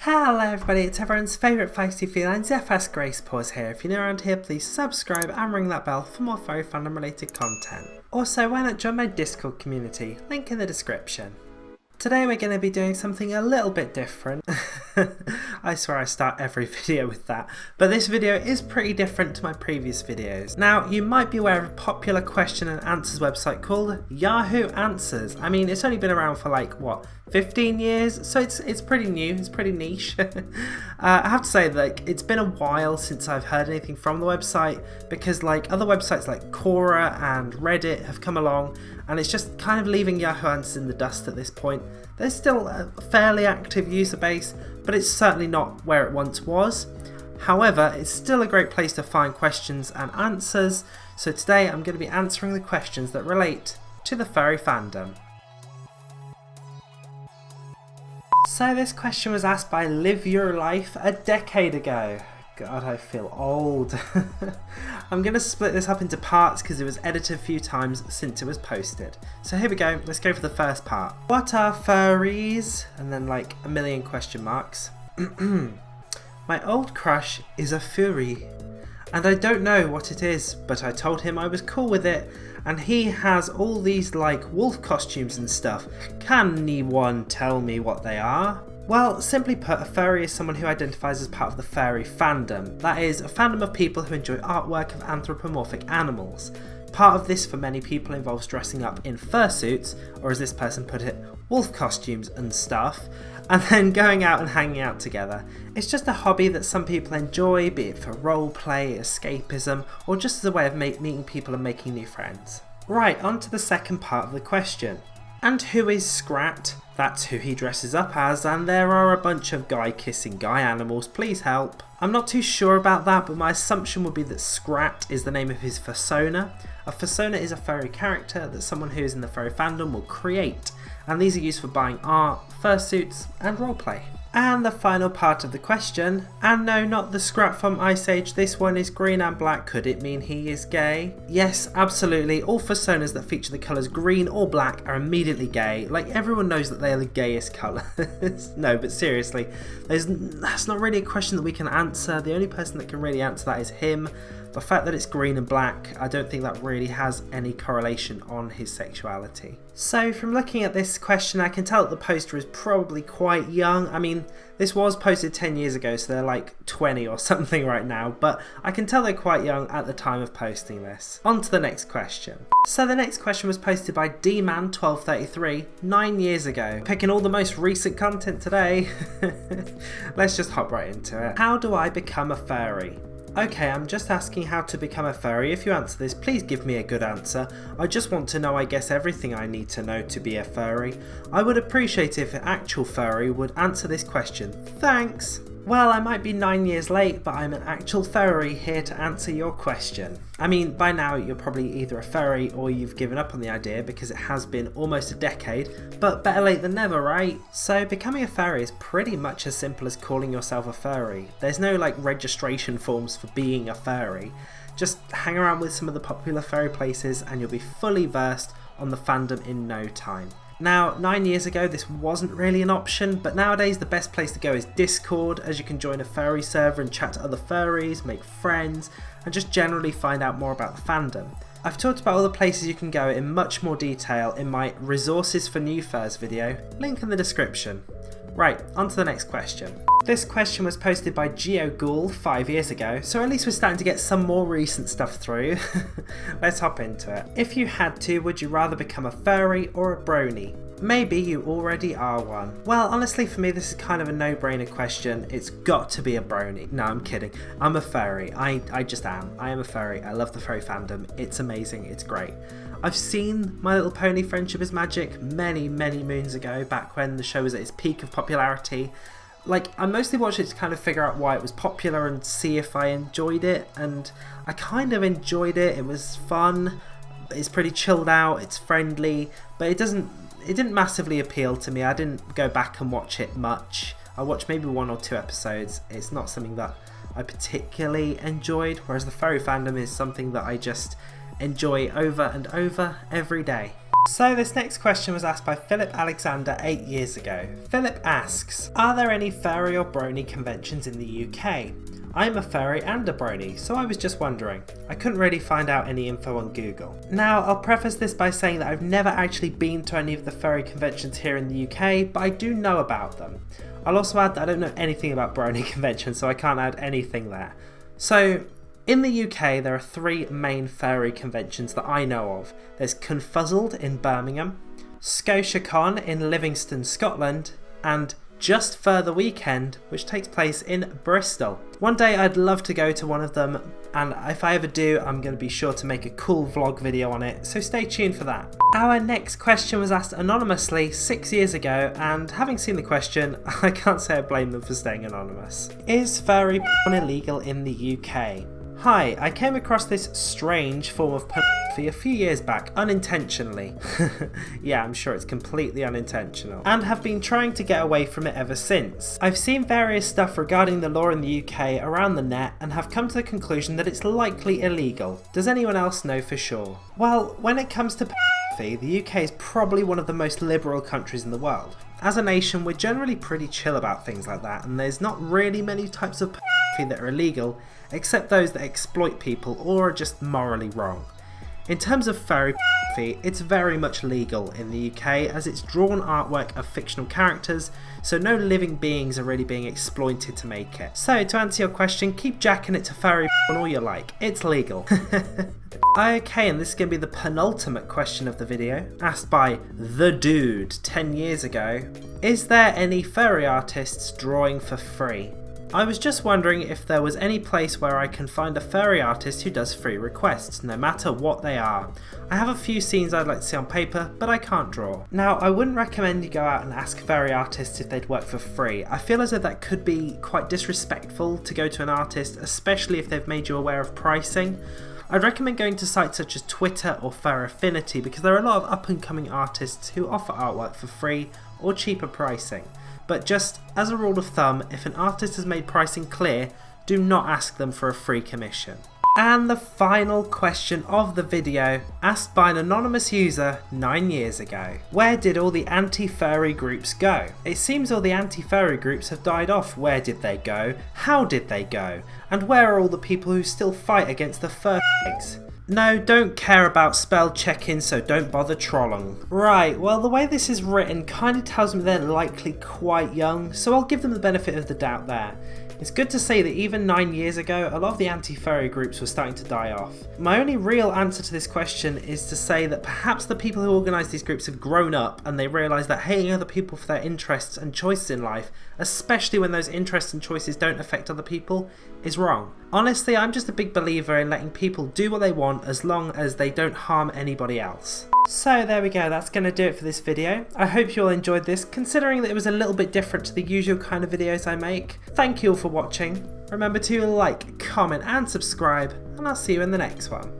Hello everybody, it's everyone's favourite feisty feline, Xephas Gracepaws here. If you're new around here, please subscribe and ring that bell for more furry fandom related content. Also, why not join my Discord community, link in the description. Today we're going to be doing something a little bit different. I swear I start every video with that. But this video is pretty different to my previous videos. Now, you might be aware of a popular question and answers website called Yahoo Answers. I mean, it's only been around for like, what, 15 years? So it's pretty new, it's pretty niche. I have to say that it's been a while since I've heard anything from the website because like other websites like Quora and Reddit have come along and it's just kind of leaving Yahoo Answers in the dust at this point. There's still a fairly active user base, but it's certainly not where it once was. However, it's still a great place to find questions and answers, so today I'm going to be answering the questions that relate to the furry fandom. So this question was asked by Live Your Life a decade ago. God, I feel old. I'm going to split this up into parts because it was edited a few times since it was posted. So here we go, let's go for the first part. What are furries? And then like a million question marks. My old crush is a furry. And I don't know what it is, but I told him I was cool with it. And he has all these like wolf costumes and stuff. Can anyone tell me what they are? Well, simply put, a furry is someone who identifies as part of the furry fandom. That is, a fandom of people who enjoy artwork of anthropomorphic animals. Part of this for many people involves dressing up in fursuits, or as this person put it, wolf costumes and stuff, and then going out and hanging out together. It's just a hobby that some people enjoy, be it for roleplay, escapism, or just as a way of meeting people and making new friends. Right, on to the second part of the question. And who is Scrat? That's who he dresses up as, and there are a bunch of guy-kissing guy animals, please help. I'm not too sure about that, but my assumption would be that Scrat is the name of his fursona. A fursona is a furry character that someone who is in the furry fandom will create, and these are used for buying art, fursuits, and roleplay. And the final part of the question, and no, not the Scrat from Ice Age, this one is green and black, could it mean he is gay? Yes, absolutely, all fursonas that feature the colours green or black are immediately gay, like everyone knows that they are the gayest colours. No, but seriously, that's not really a question that we can answer, the only person that can really answer that is him. The fact that it's green and black, I don't think that really has any correlation on his sexuality. So from looking at this question, I can tell that the poster is probably quite young. I mean, this was posted 10 years ago, so they're like 20 or something right now, but I can tell they're quite young at the time of posting this. On to the next question. So the next question was posted by dman1233 9 years ago. Picking all the most recent content today. Let's just hop right into it. How do I become a furry? Okay, I'm just asking how to become a furry. If you answer this, please give me a good answer. I just want to know, I guess, everything I need to know to be a furry. I would appreciate if an actual furry would answer this question. Thanks! Well, I might be 9 years late, but I'm an actual furry here to answer your question. I mean, by now you're probably either a furry or you've given up on the idea because it has been almost a decade, but better late than never, right? So becoming a furry is pretty much as simple as calling yourself a furry. There's no like registration forms for being a furry. Just hang around with some of the popular furry places and you'll be fully versed on the fandom in no time. Now, 9 years ago this wasn't really an option, but nowadays the best place to go is Discord, as you can join a furry server and chat to other furries, make friends, and just generally find out more about the fandom. I've talked about all the places you can go in much more detail in my Resources for New Furs video, link in the description. Right, on to the next question. This question was posted by GeoGhoul 5 years ago, so at least we're starting to get some more recent stuff through. Let's hop into it. If you had to, would you rather become a furry or a brony? Maybe you already are one. Well, honestly for me this is kind of a no-brainer question. It's got to be a brony. No, I'm kidding. I'm a furry. I just am. I am a furry. I love the furry fandom. It's amazing. It's great. I've seen My Little Pony Friendship is Magic many moons ago, back when the show was at its peak of popularity. Like, I mostly watched it to kind of figure out why it was popular and see if I enjoyed it, and I kind of enjoyed it. It was fun, it's pretty chilled out, it's friendly, but it didn't massively appeal to me. I didn't go back and watch it much. I watched maybe 1 or 2 episodes. It's not something that I particularly enjoyed, whereas the furry fandom is something that I just enjoy over and over every day. So this next question was asked by Philip Alexander 8 years ago. Philip asks, are there any furry or brony conventions in the UK? I'm a furry and a brony, so I was just wondering. I couldn't really find out any info on Google. Now, I'll preface this by saying that I've never actually been to any of the furry conventions here in the UK, but I do know about them. I'll also add that I don't know anything about brony conventions, so I can't add anything there. So, in the UK, there are 3 main furry conventions that I know of. There's Confuzzled in Birmingham, ScotiaCon in Livingston, Scotland, and Just Further Weekend, which takes place in Bristol. One day I'd love to go to one of them, and if I ever do, I'm going to be sure to make a cool vlog video on it, so stay tuned for that. Our next question was asked anonymously 6 years ago, and having seen the question, I can't say I blame them for staying anonymous. Is furry porn illegal in the UK? Hi, I came across this strange form of pornography a few years back, unintentionally. Yeah, I'm sure it's completely unintentional. And have been trying to get away from it ever since. I've seen various stuff regarding the law in the UK around the net and have come to the conclusion that it's likely illegal. Does anyone else know for sure? Well, when it comes to pornography, the UK is probably one of the most liberal countries in the world. As a nation, we're generally pretty chill about things like that, and there's not really many types of pornography that are illegal, except those that exploit people or are just morally wrong. In terms of furry pornography, it's very much legal in the UK as it's drawn artwork of fictional characters, so no living beings are really being exploited to make it. So to answer your question, keep jacking it to furry porn all you like, it's legal. Okay, and this is going to be the penultimate question of the video, asked by The Dude 10 years ago. Is there any furry artists drawing for free? I was just wondering if there was any place where I can find a furry artist who does free requests, no matter what they are. I have a few scenes I'd like to see on paper, but I can't draw. Now, I wouldn't recommend you go out and ask furry artists if they'd work for free. I feel as though that could be quite disrespectful to go to an artist, especially if they've made you aware of pricing. I'd recommend going to sites such as Twitter or Fur Affinity because there are a lot of up and coming artists who offer artwork for free or cheaper pricing. But just as a rule of thumb, if an artist has made pricing clear, do not ask them for a free commission. And the final question of the video, asked by an anonymous user 9 years ago. Where did all the AntiFairy Groups go? It seems all the AntiFairy Groups have died off. Where did they go? How did they go? And where are all the people who still fight against the furries? No, don't care about spell check-in, so don't bother trolling. Right, well the way this is written kind of tells me they're likely quite young, so I'll give them the benefit of the doubt there. It's good to see that even 9 years ago, a lot of the anti-furry groups were starting to die off. My only real answer to this question is to say that perhaps the people who organise these groups have grown up and they realise that hating other people for their interests and choices in life, especially when those interests and choices don't affect other people, is wrong. Honestly, I'm just a big believer in letting people do what they want as long as they don't harm anybody else. So there we go, that's going to do it for this video. I hope you all enjoyed this, considering that it was a little bit different to the usual kind of videos I make. Thank you all for watching. Remember to like, comment and subscribe, and I'll see you in the next one.